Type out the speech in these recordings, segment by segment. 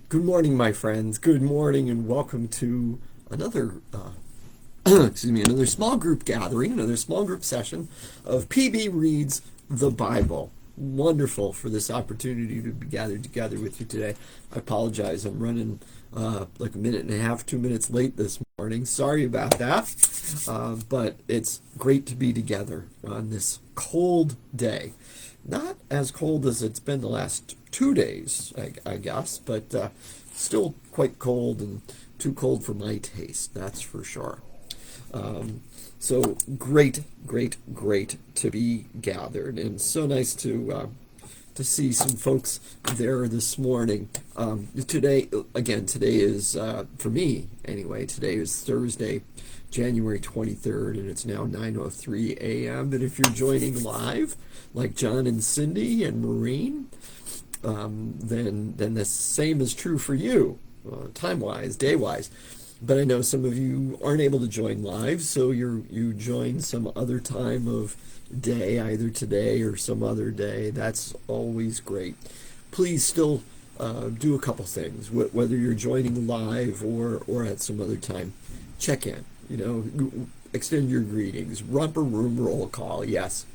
Good morning, my friends. Good morning, and welcome to another, another small group gathering, another small group session of PB Reads the Bible. Wonderful for this opportunity to be gathered together with you today. I apologize. I'm running like a minute and a half, 2 minutes late this morning. Sorry about that. But it's great to be together on this cold day. Not as cold as it's been the last 2 days, I guess, but still quite cold and too cold for my taste, that's for sure. So great, great, great to be gathered, and so nice to see some folks there this morning. Today, again, today is, for me anyway, today is Thursday, January 23rd, and it's now 9:03 a.m. And if you're joining live, like John and Cindy and Maureen, then the same is true for you, time-wise, day-wise. But I know some of you aren't able to join live, so you join some other time of day, either today or some other day. That's always great. Please still do a couple things, whether you're joining live or at some other time. Check in, extend your greetings. Romper room roll call, yes.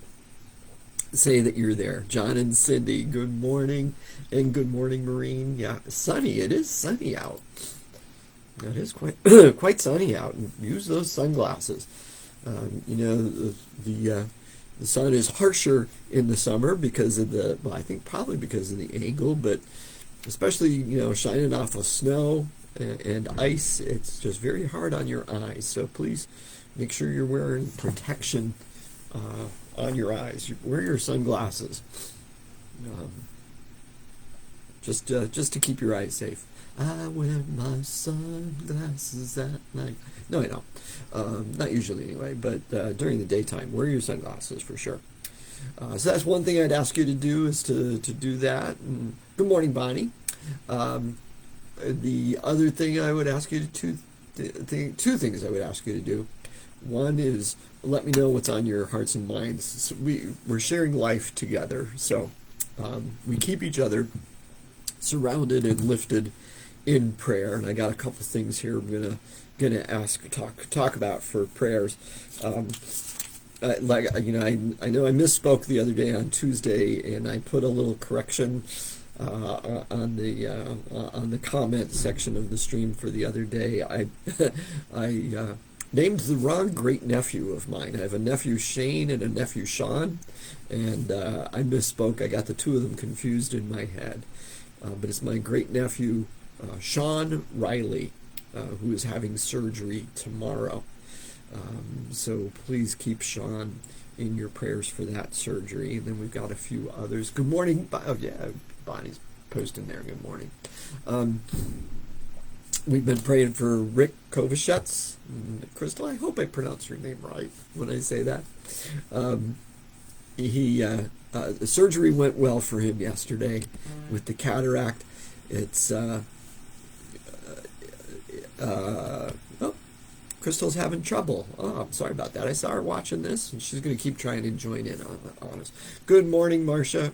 Say that you're there. John and Cindy, good morning. And good morning, Maureen. Yeah, sunny. It is sunny out. It is quite quite sunny out. And use those sunglasses. The sun is harsher in the summer because of I think probably because of the angle, but especially, shining off of snow and ice, it's just very hard on your eyes. So please make sure you're wearing protection on your eyes. Wear your sunglasses, um, just to keep your eyes safe. I wear my sunglasses at night. No, I don't. Not usually anyway, but during the daytime, wear your sunglasses for sure. So that's one thing I'd ask you to do, is to do that. And good morning, Bonnie. The other thing I would ask you to two things I would ask you to do. One is let me know what's on your hearts and minds. So we're sharing life together, so we keep each other surrounded and lifted in prayer. And I got a couple things here I'm gonna talk about for prayers. I know I misspoke the other day on Tuesday, and I put a little correction on the comment section of the stream for the other day. I named the wrong great nephew of mine. I have a nephew Shane and a nephew Sean, and I misspoke. I got the two of them confused in my head. But it's my great nephew Sean Riley, who is having surgery tomorrow. So please keep Sean in your prayers for that surgery. And then we've got a few others. Good morning. Oh, yeah, Bonnie's posting there. Good morning. We've been praying for Rick Kovachetz. Crystal, I hope I pronounce your name right when I say that. The surgery went well for him yesterday with the cataract. It's oh, Crystal's having trouble. Oh, I'm sorry about that. I saw her watching this, and she's going to keep trying to join in on us. Good morning, Marcia.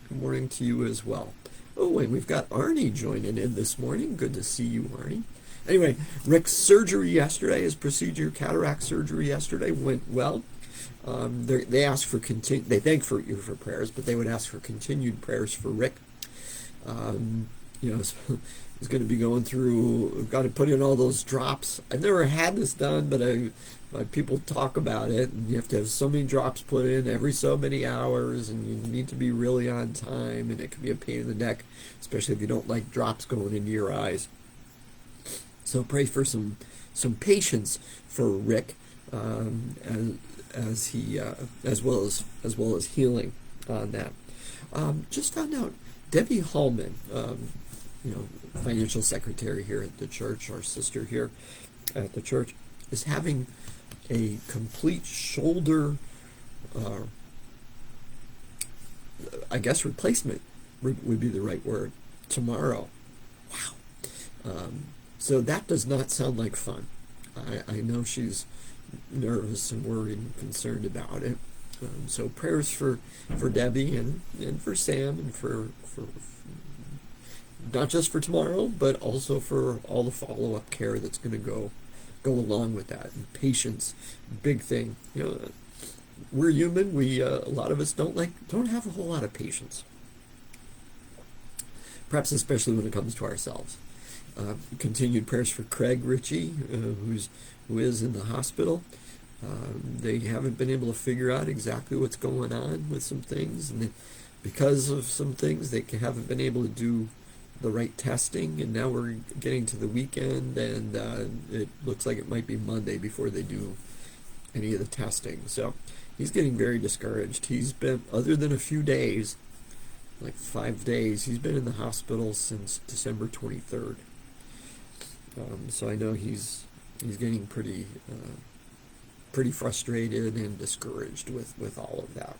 Good morning to you as well. Oh, and we've got Arnie joining in this morning. Good to see you, Arnie. Anyway, Rick's surgery yesterday, his procedure, cataract surgery yesterday, went well. They asked for they thank for you for prayers, but they would ask for continued prayers for Rick. He's going to be going through. Got to put in all those drops. I've never had this done, but people talk about it. And you have to have so many drops put in every so many hours, and you need to be really on time. And it can be a pain in the neck, especially if you don't like drops going into your eyes. So pray for some patience for Rick, as he as well as healing on that. Just found out Debbie Hallman, financial secretary here at the church, our sister here at the church, is having a complete shoulder, I guess replacement would be the right word, tomorrow. Wow. So that does not sound like fun. I know she's nervous and worried and concerned about it. So prayers for Debbie and for Sam and for not just for tomorrow, but also for all the follow-up care that's going to go along with that. And patience, big thing. We're human. We a lot of us don't have a whole lot of patience. Perhaps especially when it comes to ourselves. Continued prayers for Craig Ritchie, who is in the hospital. They haven't been able to figure out exactly what's going on with some things, and because of some things, they haven't been able to do the right testing. And now we're getting to the weekend, and it looks like it might be Monday before they do any of the testing. So he's getting very discouraged. He's been, other than a few days, like 5 days, he's been in the hospital since December 23rd. So I know he's getting pretty frustrated and discouraged with all of that.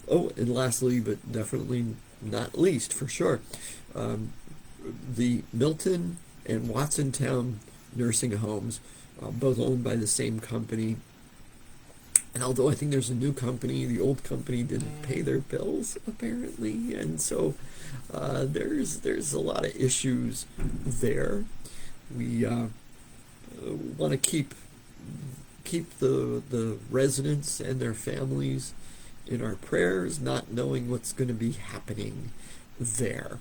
And lastly, but definitely not least, for sure, the Milton and Watsontown nursing homes, both owned by the same company. And although I think there's a new company, the old company didn't pay their bills, apparently. And so there's a lot of issues there. We want to keep the residents and their families in our prayers, not knowing what's going to be happening there.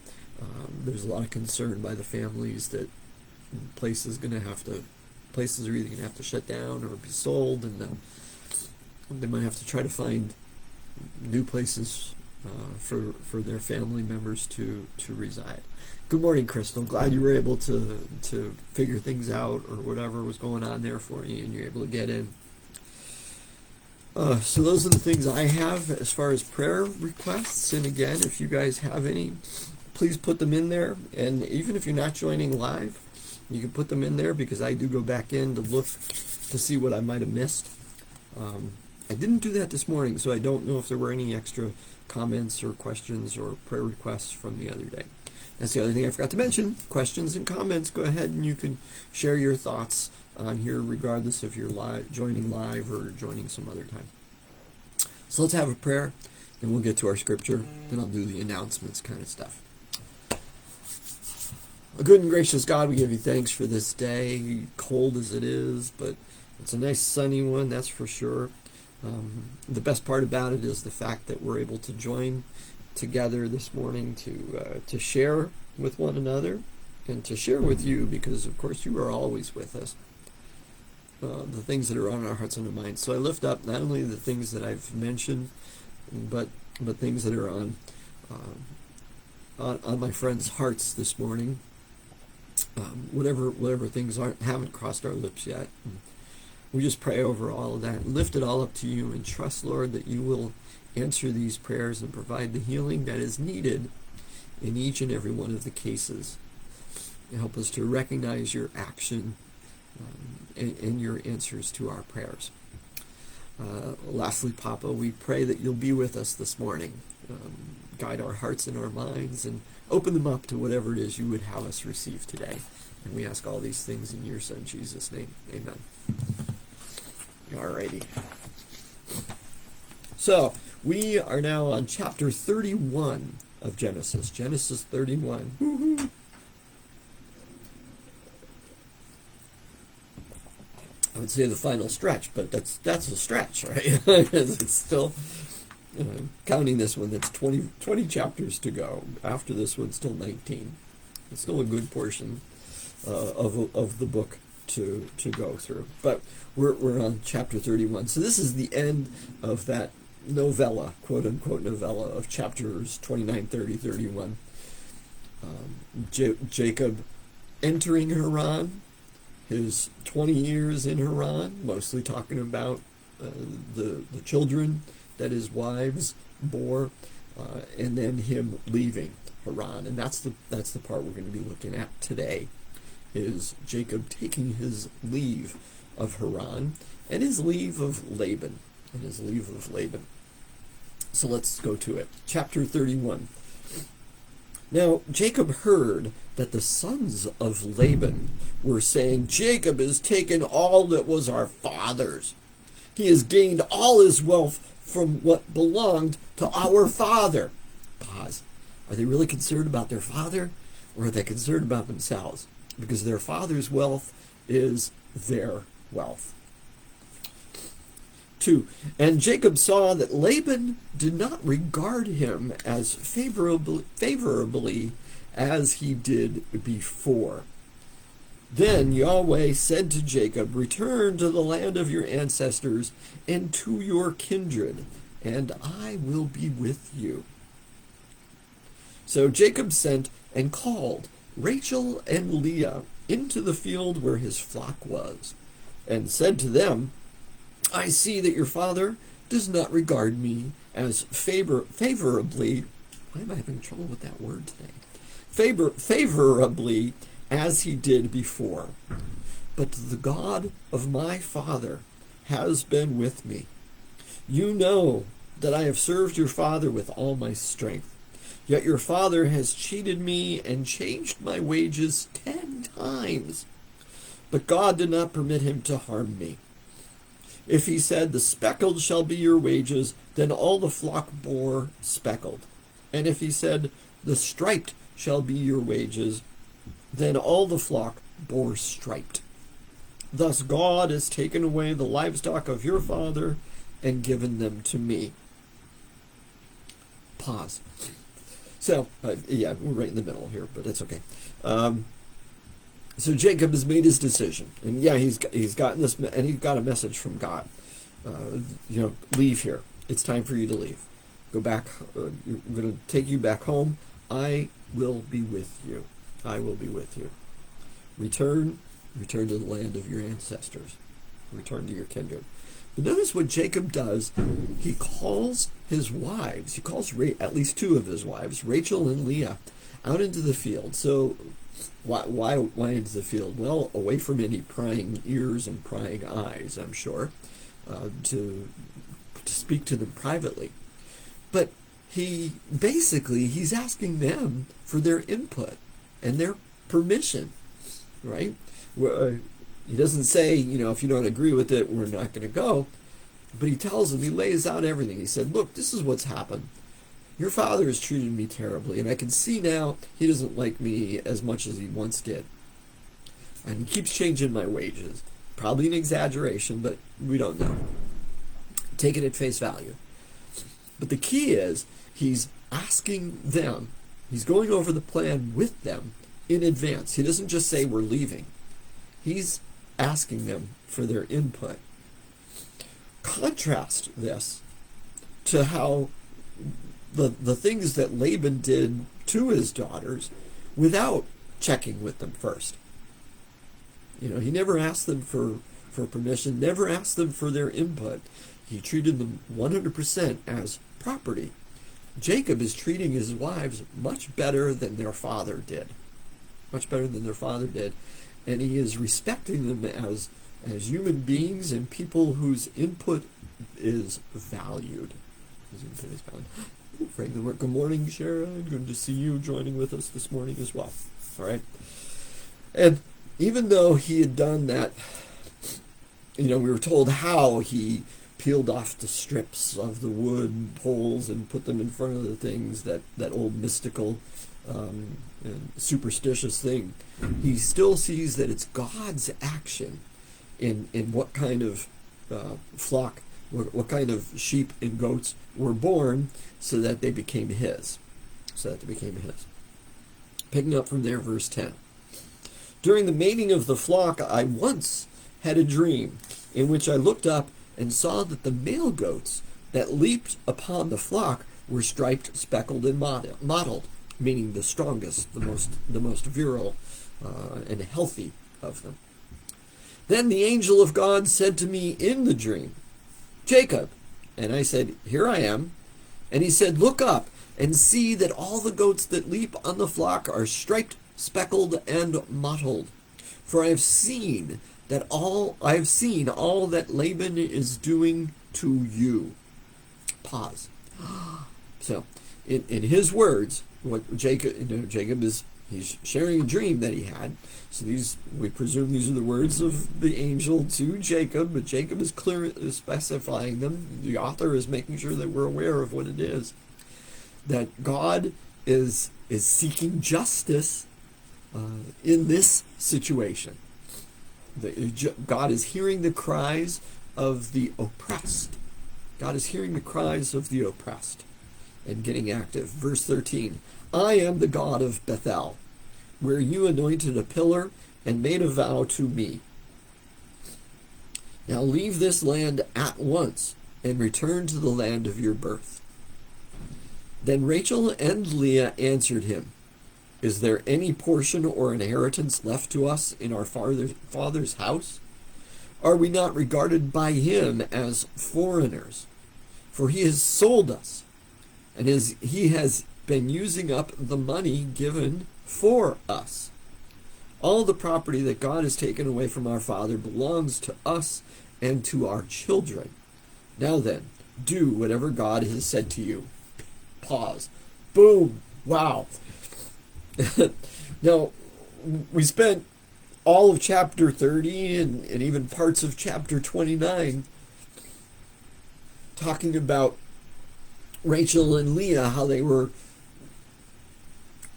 There's a lot of concern by the families that places are either going to have to shut down or be sold, and they might have to try to find new places for their family members to reside. Good morning, Crystal. Glad you were able to figure things out, or whatever was going on there for you, and you're able to get in. So those are the things I have as far as prayer requests. And again, if you guys have any, please put them in there. And even if you're not joining live, you can put them in there, because I do go back in to look to see what I might have missed. I didn't do that this morning, so I don't know if there were any extra comments or questions or prayer requests from the other day. That's the other thing I forgot to mention. Questions and comments, go ahead and you can share your thoughts on here, regardless if you're joining live or joining some other time. So let's have a prayer, and we'll get to our scripture. Then I'll do the announcements kind of stuff. A good and gracious God, we give you thanks for this day, cold as it is, but it's a nice sunny one, that's for sure. The best part about it is the fact that we're able to join together this morning to share with one another and to share with you, because of course you are always with us. The things that are on our hearts and our minds. So I lift up not only the things that I've mentioned, but things that are on my friends' hearts this morning. Whatever things haven't crossed our lips yet. We just pray over all of that, lift it all up to you, and trust, Lord, that you will answer these prayers and provide the healing that is needed in each and every one of the cases. And help us to recognize your action and your answers to our prayers. Lastly, Papa, we pray that you'll be with us this morning. Guide our hearts and our minds, and open them up to whatever it is you would have us receive today. And we ask all these things in your Son, Jesus' name. Amen. Alrighty. So, we are now on chapter 31 of Genesis. Genesis 31. Woo-hoo. I would say the final stretch, but that's a stretch, right? It's still, counting this one, that's 20 chapters to go. After this one, still 19. It's still a good portion of the book to go through. But we're on chapter 31. So this is the end of that novella, quote-unquote novella, of chapters 29, 30, 31. Jacob entering Haran, his 20 years in Haran, mostly talking about the children that his wives bore, and then him leaving Haran. And that's the part we're going to be looking at today, is Jacob taking his leave of Haran and his leave of Laban. So let's go to it. Chapter 31. Now Jacob heard that the sons of Laban were saying, "Jacob has taken all that was our father's. He has gained all his wealth from what belonged to our father." Pause. Are they really concerned about their father, or are they concerned about themselves? Because their father's wealth is their wealth. 2. And Jacob saw that Laban did not regard him as favorably as he did before. Then Yahweh said to Jacob, return to the land of your ancestors and to your kindred, and I will be with you. So Jacob sent and called Rachel and Leah into the field where his flock was, and said to them, I see that your father does not regard me as favorably. Why am I having trouble with that word today? Favorably as he did before. But the God of my father has been with me. You know that I have served your father with all my strength. Yet your father has cheated me and changed my wages 10 times. But God did not permit him to harm me. If he said, the speckled shall be your wages, then all the flock bore speckled. And if he said, the striped shall be your wages, then all the flock bore striped. Thus God has taken away the livestock of your father and given them to me. Pause. So, yeah, we're right in the middle here, but it's okay. So Jacob has made his decision, and yeah, he's gotten this, and he got a message from God. Leave here. It's time for you to leave. Go back. I'm going to take you back home. I will be with you. I will be with you. Return to the land of your ancestors. Return to your kindred. But notice what Jacob does. He calls his wives. He calls at least 2 of his wives, Rachel and Leah, out into the field. So why into the field? Well, away from any prying ears and prying eyes, I'm sure, to speak to them privately. But he's asking them for their input and their permission, right? He doesn't say, if you don't agree with it, we're not going to go. But he tells them, he lays out everything. He said, look, this is what's happened. Your father has treated me terribly, and I can see now he doesn't like me as much as he once did. And he keeps changing my wages. Probably an exaggeration, but we don't know. Take it at face value. But the key is, he's asking them, he's going over the plan with them in advance. He doesn't just say we're leaving. He's asking them for their input. Contrast this to how the things that Laban did to his daughters without checking with them first. He never asked them for permission, never asked them for their input. He treated them 100% as property. Jacob is treating his wives much better than their father did. Much better than their father did. And he is respecting them as human beings and people whose input is valued. Franklin, good morning, Sharon. Good to see you joining with us this morning as well. All right. And even though he had done that, we were told how he peeled off the strips of the wood poles and put them in front of the things, that old mystical and superstitious thing. He still sees that it's God's action in what kind of flock, what kind of sheep and goats were born, so that they became his. Picking up from there, verse 10. During the mating of the flock, I once had a dream in which I looked up and saw that the male goats that leaped upon the flock were striped, speckled, and mottled, meaning the strongest, the most virile and healthy of them. Then the angel of God said to me in the dream, Jacob. And I said, here I am. And he said, look up and see that all the goats that leap on the flock are striped, speckled, and mottled. For I have seen all that Laban is doing to you. Pause. So, in his words, what Jacob is, he's sharing a dream that he had. So we presume these are the words of the angel to Jacob, but Jacob is clearly specifying them. The author is making sure that we're aware of what it is. That God is seeking justice in this situation. God is hearing the cries of the oppressed. God is hearing the cries of the oppressed and getting active. Verse 13, I am the God of Bethel, where you anointed a pillar and made a vow to me. Now leave this land at once and return to the land of your birth. Then Rachel and Leah answered him, is there any portion or inheritance left to us in our father's house? Are we not regarded by him as foreigners? For he has sold us, and he has been using up the money given for us. All the property that God has taken away from our father belongs to us and to our children. Now then, do whatever God has said to you. Pause. Boom. Wow. Now, we spent all of chapter 30 and even parts of chapter 29 talking about Rachel and Leah, how they were,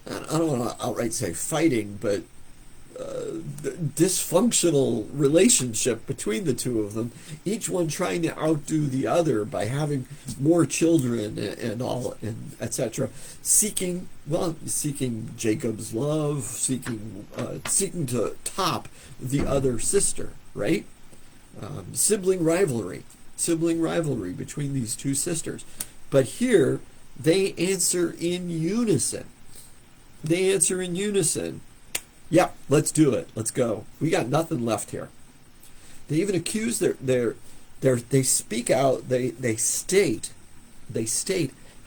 I don't want to outright say fighting, but dysfunctional relationship between the two of them, each one trying to outdo the other by having more children and all, and etc. Seeking Jacob's love, seeking to top the other sister, right? Sibling rivalry between these two sisters. But here they answer in unison. Yep, let's do it. Let's go. We got nothing left here. They even accuse they speak out, they state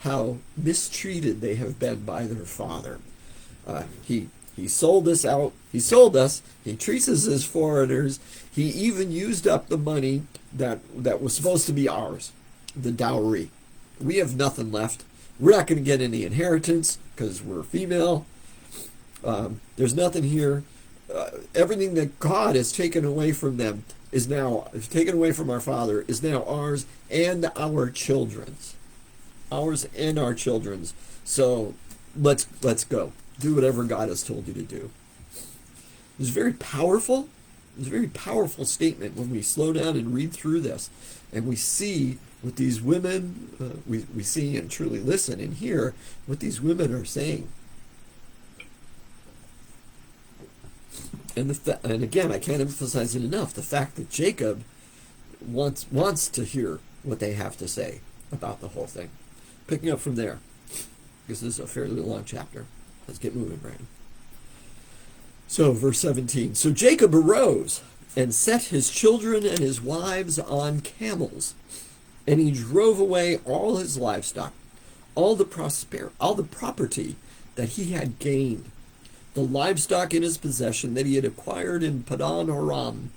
how mistreated they have been by their father. He sold us out. He sold us. He treats us as foreigners. He even used up the money that was supposed to be ours, the dowry. We have nothing left. We're not going to get any inheritance because we're female. There's nothing here. Everything that God has taken away from them is taken away from our father, is now ours and our children's. Ours and our children's. So let's go. Do whatever God has told you to do. It's very powerful. It's a very powerful statement when we slow down and read through this, and we see what these women, we see and truly listen and hear what these women are saying. And again, I can't emphasize it enough, the fact that Jacob wants to hear what they have to say about the whole thing. Picking up from there, because this is a fairly long chapter. Let's get moving, Brandon. So, verse 17. So Jacob arose and set his children and his wives on camels, and he drove away all his livestock, all the property that he had gained, the livestock in his possession that he had acquired in Padan Aram,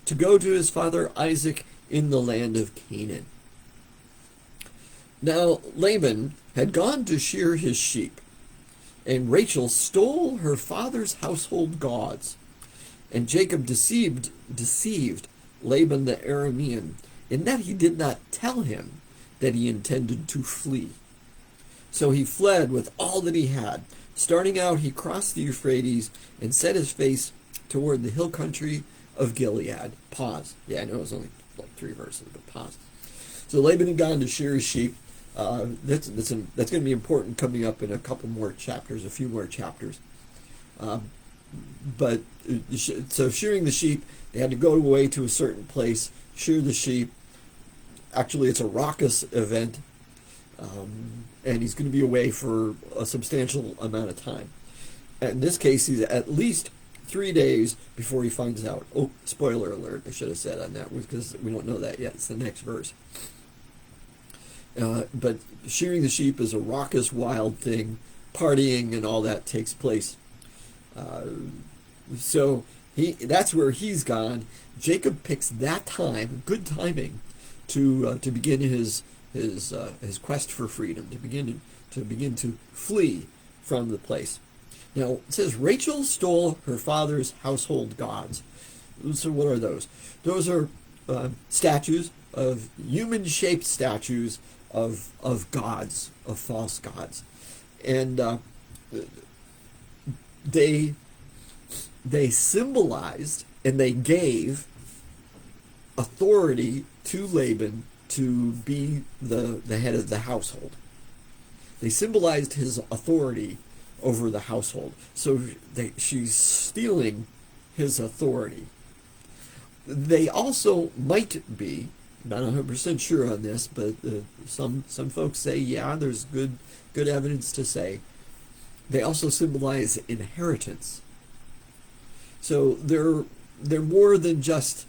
to go to his father Isaac in the land of Canaan. Now Laban had gone to shear his sheep, and Rachel stole her father's household gods. And Jacob deceived Laban the Aramean, in that he did not tell him that he intended to flee. So he fled with all that he had. Starting out, he crossed the Euphrates and set his face toward the hill country of Gilead. Pause. Yeah, I know it was only like 3 verses, but pause. So Laban had gone to shear his sheep. That's going to be important coming up in a few more chapters. But so shearing the sheep, they had to go away to a certain place, shear the sheep. Actually, it's a raucous event. And he's going to be away for a substantial amount of time. In this case, he's at least 3 days before he finds out. Oh, spoiler alert, I should have said on that, because we don't know that yet. It's the next verse. But shearing the sheep is a raucous, wild thing. Partying and all that takes place. So that's where he's gone. Jacob picks that time, good timing, to begin his quest for freedom, to begin to flee from the place. Now it says Rachel stole her father's household gods. So what are those? Those are statues of human-shaped statues of gods, of false gods, and they symbolized and they gave authority to Laban to be the head of the household. They symbolized his authority over the household. So she's stealing his authority. They also might be, not 100% sure on this, but some folks say, yeah, there's good evidence to say, they also symbolize inheritance. So they're more than just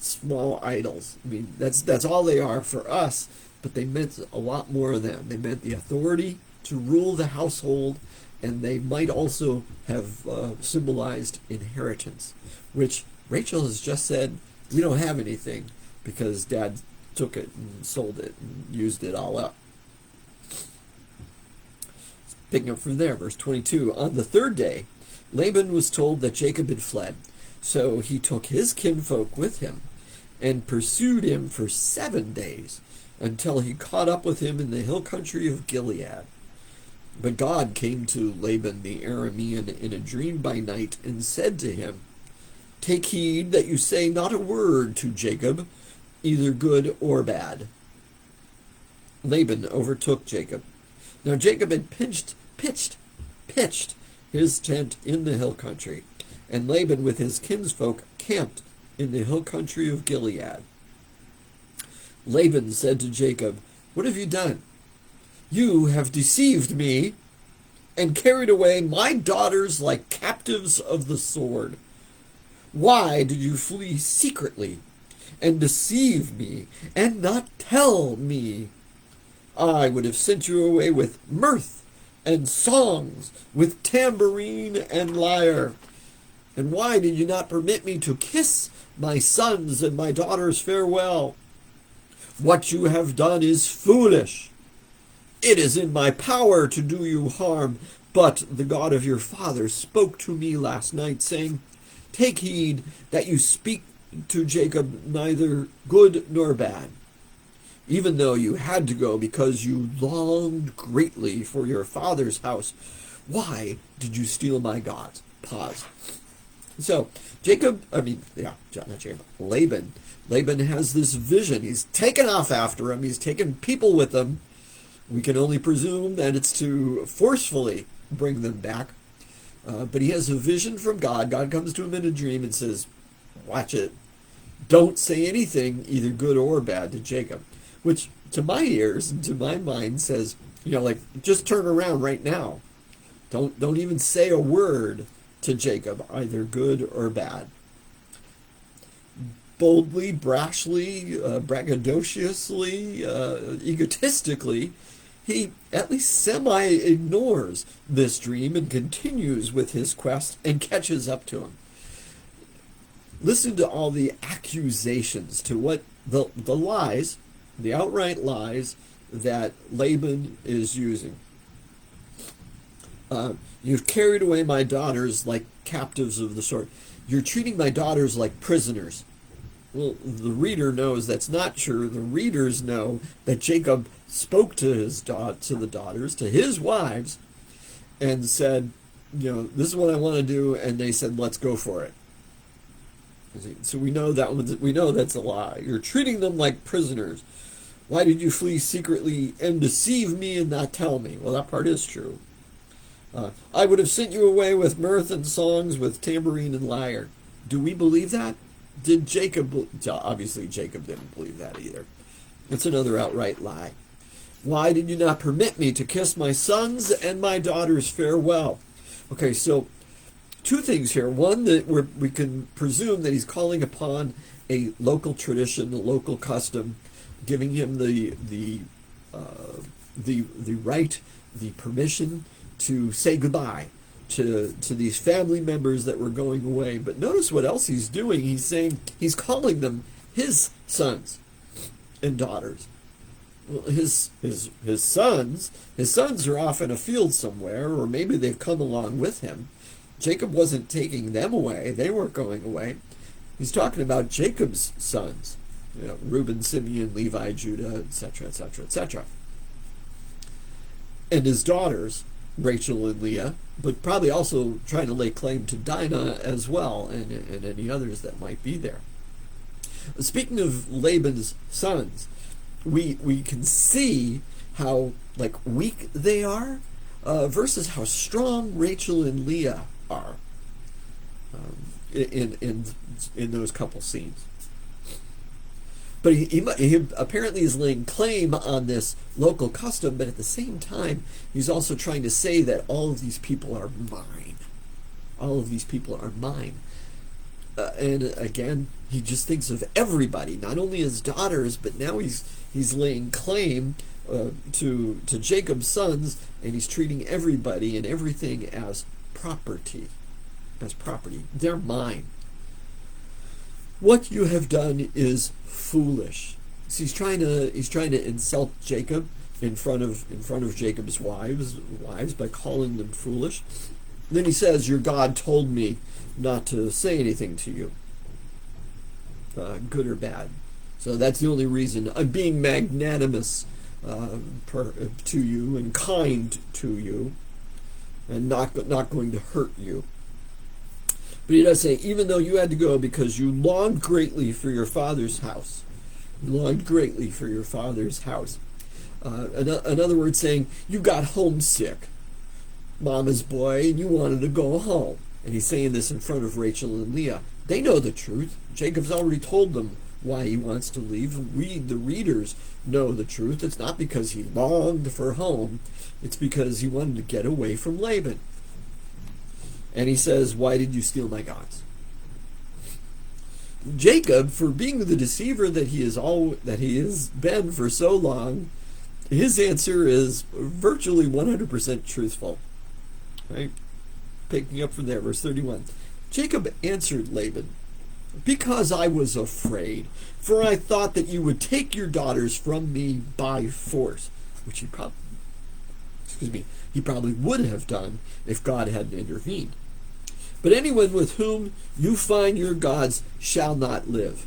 small idols. I mean, that's all they are for us, but they meant a lot more than them. They meant the authority to rule the household, and they might also have symbolized inheritance, which Rachel has just said, we don't have anything because Dad took it and sold it and used it all up. Picking up from there, verse 22, on the third day, Laban was told that Jacob had fled. So he took his kinfolk with him and pursued him for 7 days until he caught up with him in the hill country of Gilead. But God came to Laban the Aramean in a dream by night and said to him, take heed that you say not a word to Jacob, either good or bad. Laban overtook Jacob. Now Jacob had pitched his tent in the hill country, and Laban with his kinsfolk camped in the hill country of Gilead. Laban said to Jacob, what have you done? You have deceived me and carried away my daughters like captives of the sword. Why did you flee secretly and deceive me and not tell me? I would have sent you away with mirth and songs, with tambourine and lyre. And why did you not permit me to kiss my sons and my daughters farewell? What you have done is foolish. It is in my power to do you harm, but the God of your father spoke to me last night, saying, take heed that you speak to Jacob neither good nor bad. Even though you had to go because you longed greatly for your father's house, why did you steal my gods? Pause. So, Laban has this vision. He's taken off after him. He's taken people with him. We can only presume that it's to forcefully bring them back. But he has a vision from God. God comes to him in a dream and says, watch it. Don't say anything, either good or bad, to Jacob. Which, to my ears and to my mind, says, just turn around right now. Don't even say a word to Jacob, either good or bad. Boldly, brashly, braggadociously, egotistically, he at least semi-ignores this dream and continues with his quest and catches up to him. Listen to all the accusations, to what the lies, the outright lies that Laban is using. You've carried away my daughters like captives of the sword. You're treating my daughters like prisoners. Well, the reader knows that's not true. The readers know that Jacob spoke to the daughters, to his wives, and said, this is what I want to do, and they said, let's go for it. So we know that's a lie. You're treating them like prisoners. Why did you flee secretly and deceive me and not tell me? Well, that part is true. I would have sent you away with mirth and songs, with tambourine and lyre. Do we believe that? Did Jacob? Obviously, Jacob didn't believe that either. It's another outright lie. Why did you not permit me to kiss my sons and my daughters farewell? Okay, so two things here. One, that we can presume that he's calling upon a local tradition, a local custom, giving him the right, the permission to say goodbye to these family members that were going away. But notice what else he's doing. He's calling them his sons and daughters. Well, his sons are off in a field somewhere, or maybe they've come along with him. Jacob wasn't taking them away. They weren't going away. He's talking about Jacob's sons, Reuben, Simeon, Levi, Judah, etc., etc., etc. And his daughters, Rachel and Leah, but probably also trying to lay claim to Dinah as well, and any others that might be there. Speaking of Laban's sons, we can see how weak they are versus how strong Rachel and Leah are in those couple scenes. But he apparently is laying claim on this local custom, but at the same time, he's also trying to say that all of these people are mine. All of these people are mine. And again, he just thinks of everybody, not only his daughters, but now he's laying claim to Jacob's sons, and he's treating everybody and everything as property. As property. They're mine. What you have done is foolish. So he's trying to insult Jacob in front of Jacob's wives by calling them foolish. Then he says, "Your God told me not to say anything to you, good or bad. So that's the only reason. I'm being magnanimous to you and kind to you, and not going to hurt you." But he does say, even though you had to go because you longed greatly for your father's house. You longed greatly for your father's house. In other words, saying, you got homesick, mama's boy, and you wanted to go home. And he's saying this in front of Rachel and Leah. They know the truth. Jacob's already told them why he wants to leave. The readers know the truth. It's not because he longed for home. It's because he wanted to get away from Laban. And he says, why did you steal my gods? Jacob, for being the deceiver that he has been for so long, his answer is virtually 100% truthful. Right? Picking up from there, verse 31. Jacob answered Laban, because I was afraid, for I thought that you would take your daughters from me by force, which he probably would have done if God hadn't intervened. But anyone with whom you find your gods shall not live.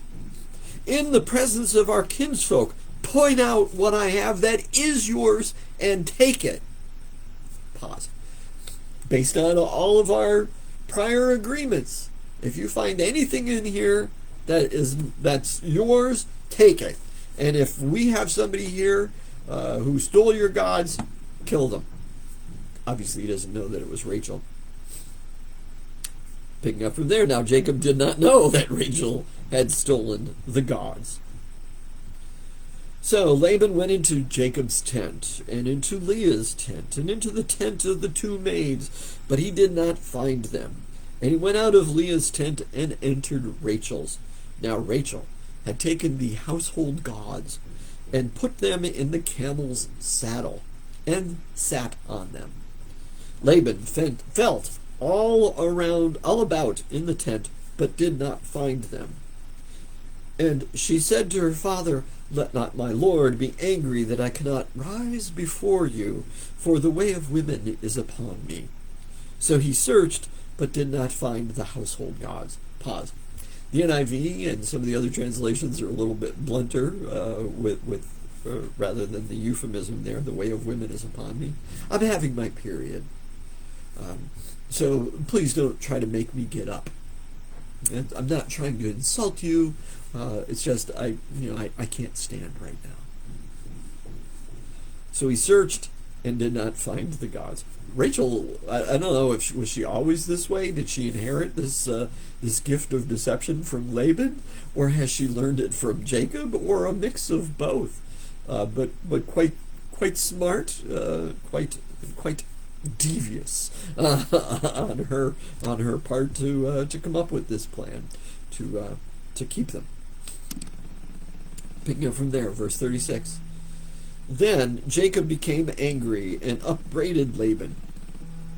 In the presence of our kinsfolk, point out what I have that is yours and take it. Pause. Based on all of our prior agreements, if you find anything in here that's yours, take it. And if we have somebody here who stole your gods, kill them. Obviously, he doesn't know that it was Rachel. Picking up from there, now Jacob did not know that Rachel had stolen the gods. So Laban went into Jacob's tent, and into Leah's tent, and into the tent of the two maids, but he did not find them. And he went out of Leah's tent and entered Rachel's. Now Rachel had taken the household gods and put them in the camel's saddle and sat on them. Laban felt all about in the tent, but did not find them. And she said to her father, let not my lord be angry that I cannot rise before you, for the way of women is upon me. So he searched, but did not find the household gods. Pause. The NIV and some of the other translations are a little bit blunter rather than the euphemism there, the way of women is upon me. I'm having my period. So please don't try to make me get up. And I'm not trying to insult you. It's just I can't stand right now. So he searched and did not find the gods. Rachel, I don't know if was she always this way? Did she inherit this gift of deception from Laban, or has she learned it from Jacob, or a mix of both? But quite smart, quite devious on her part to come up with this plan to keep them. Picking up from there, verse 36. Then Jacob became angry and upbraided Laban.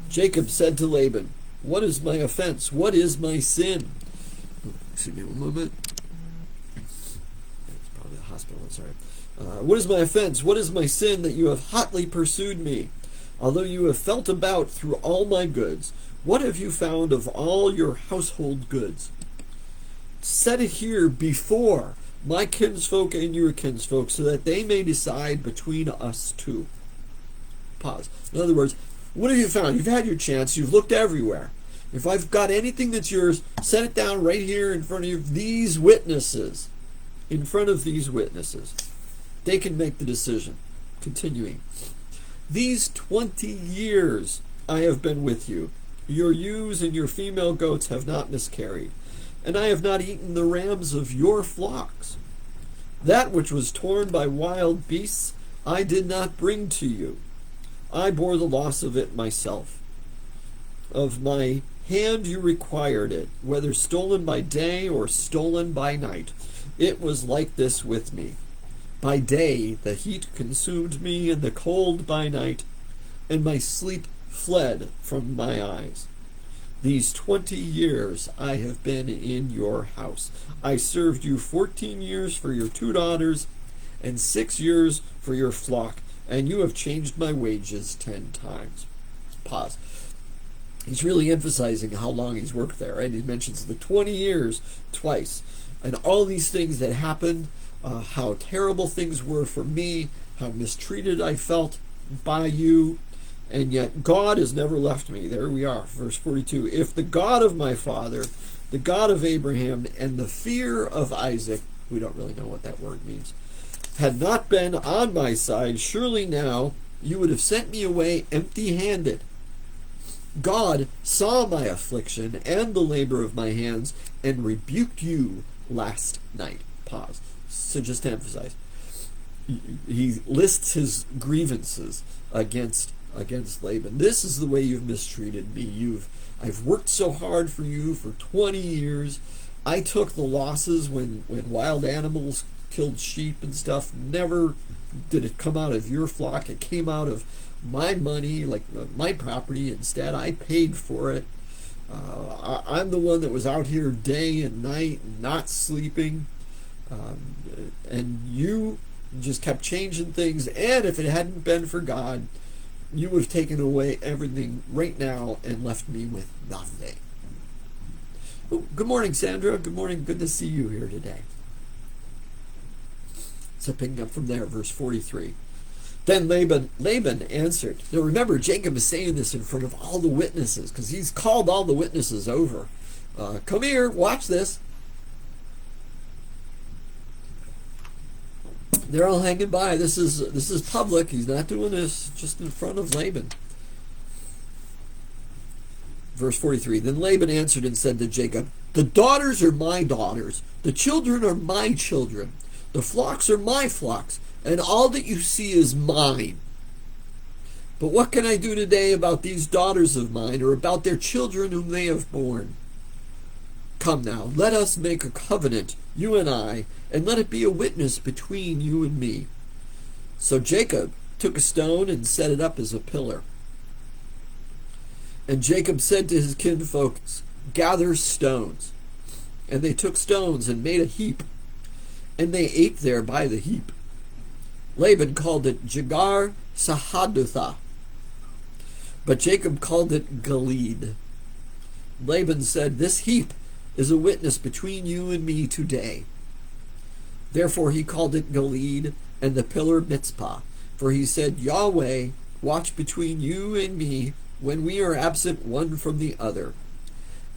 Jacob said to Laban, what is my offense? What is my sin? Excuse me one moment. It's probably the hospital, I'm sorry. What is my offense? What is my sin that you have hotly pursued me? Although you have felt about through all my goods, what have you found of all your household goods? Set it here before my kinsfolk and your kinsfolk, so that they may decide between us two. Pause. In other words, What have you found? You've had your chance. You've looked everywhere. If I've got anything that's yours, set it down right here in front of these witnesses. In front of these witnesses. They can make the decision. Continuing. These 20 years I have been with you. Your ewes and your female goats have not miscarried, and I have not eaten the rams of your flocks. That which was torn by wild beasts I did not bring to you. I bore the loss of it myself. Of my hand you required it, whether stolen by day or stolen by night. It was like this with me. By day the heat consumed me, and the cold by night, and my sleep fled from my eyes. These 20 years I have been in your house. I served you 14 years for your 2 daughters, and 6 years for your flock, and you have changed my wages 10 times. Pause. He's really emphasizing how long he's worked there, right? He mentions the 20 years twice, and all these things that happened, how terrible things were for me, how mistreated I felt by you, and yet God has never left me. There we are, verse 42. If the God of my father, the God of Abraham, and the fear of Isaac, we don't really know what that word means, had not been on my side, surely now you would have sent me away empty-handed. God saw my affliction and the labor of my hands and rebuked you last night. Pause. So just to emphasize, he lists his grievances against Laban. This is the way you've mistreated me. I've worked so hard for you for 20 years. I took the losses when wild animals killed sheep and stuff. Never did it come out of your flock. It came out of my money, like my property. Instead, I paid for it. I'm the one that was out here day and night, not sleeping. And you just kept changing things. And if it hadn't been for God, you would have taken away everything right now and left me with nothing. Oh, good morning, Sandra. Good morning. Good to see you here today. So picking up from there, verse 43. Then Laban answered. Now remember, Jacob is saying this in front of all the witnesses because he's called all the witnesses over. Come here, watch this. They're all hanging by. This is public. He's not doing this just in front of Laban. Verse 43. Then Laban answered and said to Jacob, the daughters are my daughters, the children are my children, the flocks are my flocks, and all that you see is mine. But what can I do today about these daughters of mine, or about their children whom they have borne? Come now, let us make a covenant, you and I, and let it be a witness between you and me. So Jacob took a stone and set it up as a pillar. And Jacob said to his kinfolk, gather stones. And they took stones and made a heap, and they ate there by the heap. Laban called it Jegar Sahadutha, but Jacob called it Gilead. Laban said, this heap is a witness between you and me today. Therefore he called it Gilead, and the pillar Mitzpah. For he said, Yahweh, watch between you and me when we are absent one from the other.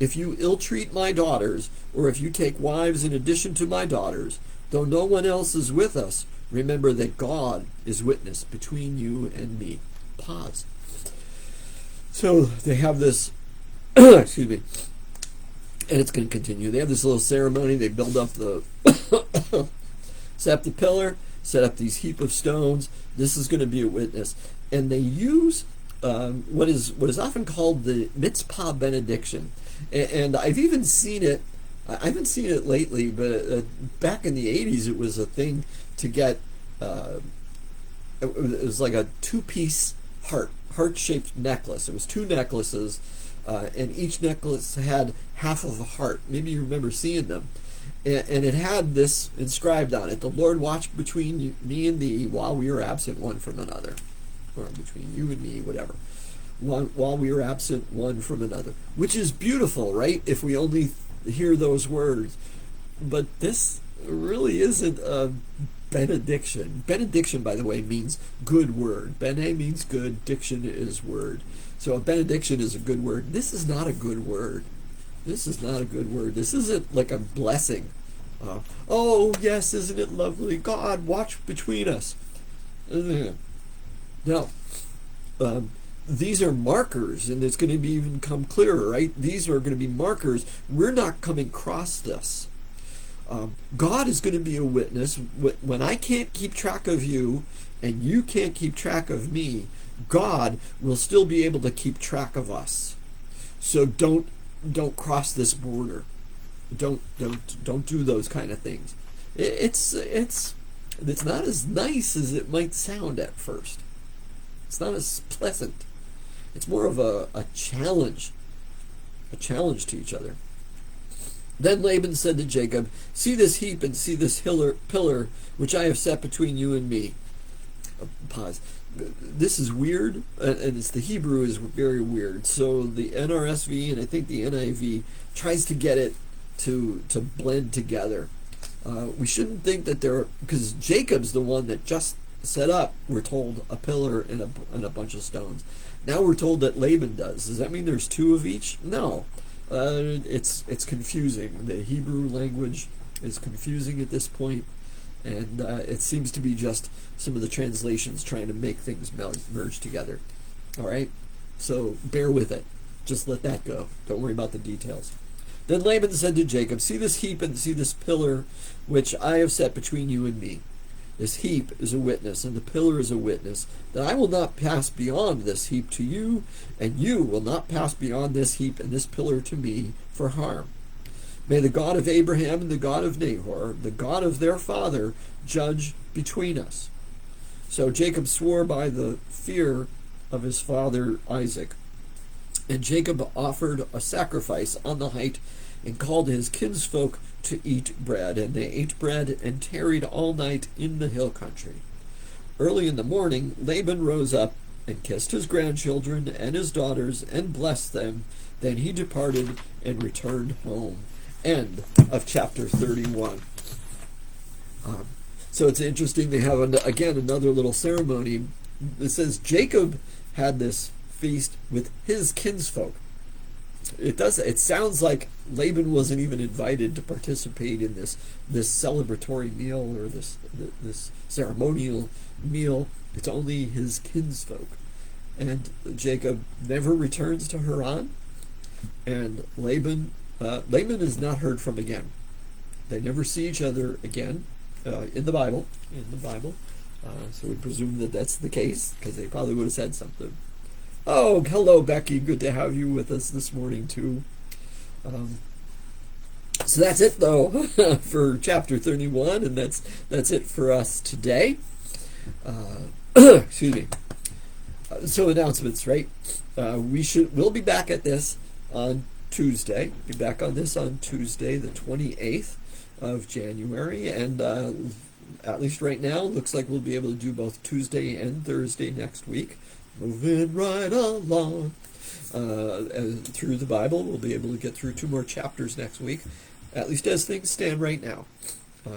If you ill-treat my daughters, or if you take wives in addition to my daughters, though no one else is with us, remember that God is witness between you and me. Pause. So they have this, excuse me, and it's going to continue. They have this little ceremony. They build up set up the pillar, set up these heap of stones. This is going to be a witness. And they use what is often called the Mitzpah benediction. And I've even seen it, I haven't seen it lately, but back in the 80s it was a thing to get, it was like a 2-piece heart-shaped necklace. It was 2 necklaces, and each necklace had half of a heart. Maybe you remember seeing them. And it had this inscribed on it, the Lord watched between me and thee while we are absent one from another. Or between you and me, whatever. While we are absent one from another. Which is beautiful, right? If we only hear those words. But this really isn't a benediction. Benediction, by the way, means good word. Bene means good, diction is word. So a benediction is a good word. This is not a good word. This is not a good word. This isn't like a blessing. Oh, yes, isn't it lovely? God, watch between us. Now, these are markers, and it's going to be even come clearer, right? These are going to be markers. We're not coming across this. God is going to be a witness. When I can't keep track of you and you can't keep track of me, God will still be able to keep track of us. So don't cross this border. Don't do those kind of things. It's not as nice as it might sound at first. It's not as pleasant. It's more of a challenge to each other. Then Laban said to Jacob, "See this heap and see this pillar which I have set between you and me." Pause. This is weird, and the Hebrew is very weird. So the NRSV and I think the NIV tries to get it to blend together. We shouldn't think that because Jacob's the one that just set up, we're told, a pillar and a bunch of stones. Now we're told that Laban does. Does that mean there's two of each? No. It's confusing. The Hebrew language is confusing at this point, and it seems to be just some of the translations trying to make things merge together. All right? So bear with it. Just let that go. Don't worry about the details. Then Laban said to Jacob, "See this heap and see this pillar which I have set between you and me. This heap is a witness, and the pillar is a witness, that I will not pass beyond this heap to you, and you will not pass beyond this heap and this pillar to me for harm. May the God of Abraham and the God of Nahor, the God of their father, judge between us." So Jacob swore by the fear of his father Isaac. And Jacob offered a sacrifice on the height and called his kinsfolk to eat bread. And they ate bread and tarried all night in the hill country. Early in the morning, Laban rose up and kissed his grandchildren and his daughters and blessed them. Then he departed and returned home. End of chapter 31. So it's interesting. They have, again, another little ceremony. It says Jacob had this feast with his kinsfolk. It sounds like Laban wasn't even invited to participate in this celebratory meal or this ceremonial meal. It's only his kinsfolk. And Jacob never returns to Haran, and Laban is not heard from again. They never see each other again in the Bible. So we presume that that's the case, because they probably would have said something. Oh, hello, Becky. Good to have you with us this morning, too. So that's it, though, for chapter 31, and that's it for us today. Excuse me. So announcements, right? We'll be back at this on Tuesday. Be back on this on Tuesday, the 28th of January, and at least right now, looks like we'll be able to do both Tuesday and Thursday next week. Moving right along through the Bible. We'll be able to get through 2 more chapters next week, at least as things stand right now. I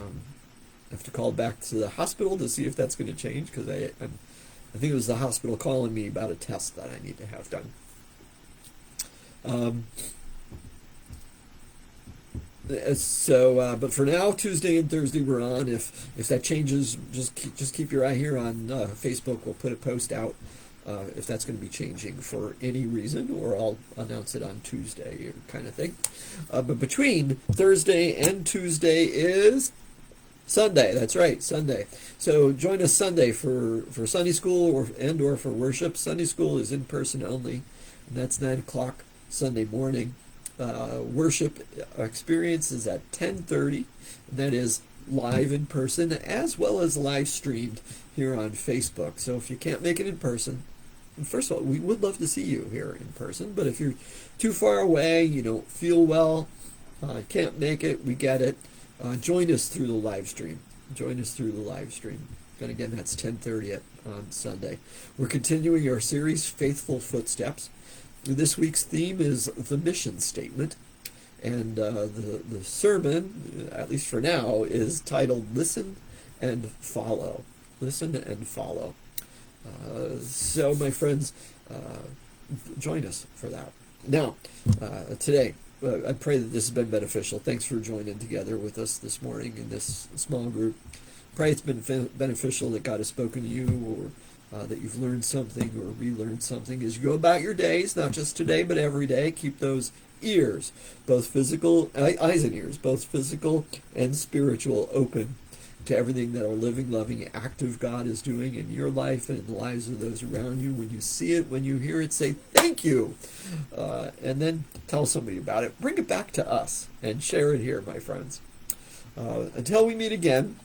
have to call back to the hospital to see if that's going to change, because I think it was the hospital calling me about a test that I need to have done. But for now, Tuesday and Thursday we're on. If that changes, just keep your eye here on Facebook. We'll put a post out if that's going to be changing for any reason, or I'll announce it on Tuesday, or kind of thing. But between Thursday and Tuesday is Sunday. That's right, Sunday. So join us Sunday for Sunday school or for worship. Sunday school is in person only, and that's 9 o'clock Sunday morning. Worship experience is at 10:30, and that is live in person as well as live streamed here on Facebook. So if you can't make it in person, first of all, we would love to see you here in person, but if you're too far away, you don't feel well, can't make it, we get it. Join us through the live stream. And again, that's 10:30 on Sunday. We're continuing our series, Faithful Footsteps. This week's theme is the mission statement, and the sermon, at least for now, is titled "Listen and follow. Listen and follow. So, my friends, join us for that. Now, today, I pray that this has been beneficial. Thanks for joining together with us this morning in this small group. Pray it's been beneficial, that God has spoken to you, or that you've learned something or relearned something as you go about your days, not just today, but every day. Keep those ears, both physical, eyes and ears, both physical and spiritual, open to everything that our living, loving, active God is doing in your life and in the lives of those around you. When you see it, when you hear it, say thank you. And then tell somebody about it. Bring it back to us and share it here, my friends. Until we meet again,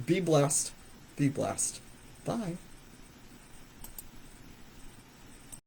be blessed. Be blessed. Bye.